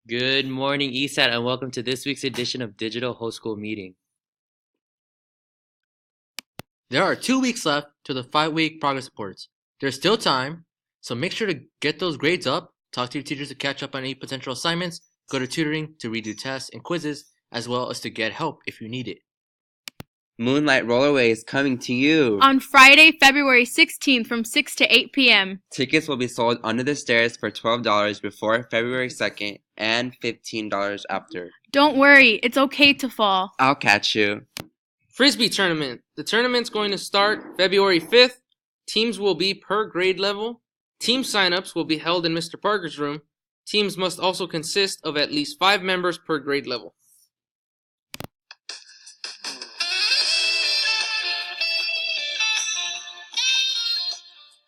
Good morning, ESAT, and welcome to this week's edition of Digital Whole School Meeting. There are 2 weeks left to the 5-week progress reports. There's still time, so make sure to get those grades up, talk to your teachers to catch up on any potential assignments, go to tutoring to redo tests and quizzes, as well as to get help if you need it. Moonlight Rollerway is coming to you on Friday, February 16th from 6 to 8 p.m. Tickets will be sold under the stairs for $12 before February 2nd and $15 after. Don't worry, it's okay to fall. I'll catch you. Frisbee tournament. The tournament's going to start February 5th. Teams will be per grade level. Team signups will be held in Mr. Parker's room. Teams must also consist of at least 5 members per grade level.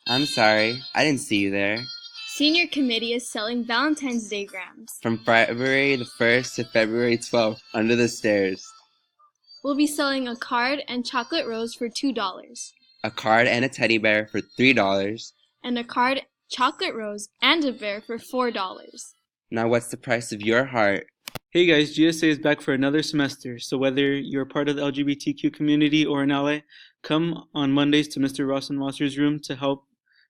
I'm sorry, I didn't see you there. Senior committee is selling Valentine's Day grams. From February the 1st to February 12th, under the stairs. We'll be selling a card and chocolate rose for $2. A card and a teddy bear for $3. And a card, chocolate rose, and a bear for $4. Now what's the price of your heart? Hey guys, GSA is back for another semester, so whether you're part of the LGBTQ community or an ally, come on Mondays to Mr. Rossenwasser's room to help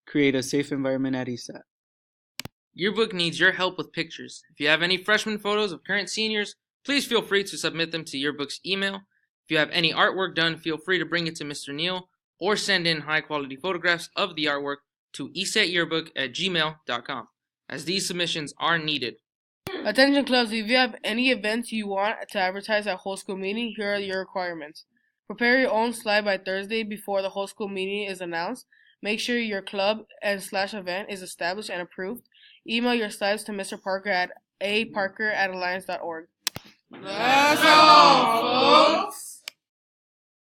create a safe environment at ESAT. Yearbook needs your help with pictures. If you have any freshman photos of current seniors, please feel free to submit them to Yearbook's email. If you have any artwork done, feel free to bring it to Mr. Neal or send in high-quality photographs of the artwork to esatyearbook@gmail.com, as these submissions are needed. Attention clubs, if you have any events you want to advertise at whole school meeting, here are your requirements. Prepare your own slide by Thursday before the whole school meeting is announced. Make sure your club and / event is established and approved. Email your slides to Mr. Parker at aparker@alliance.org. That's all.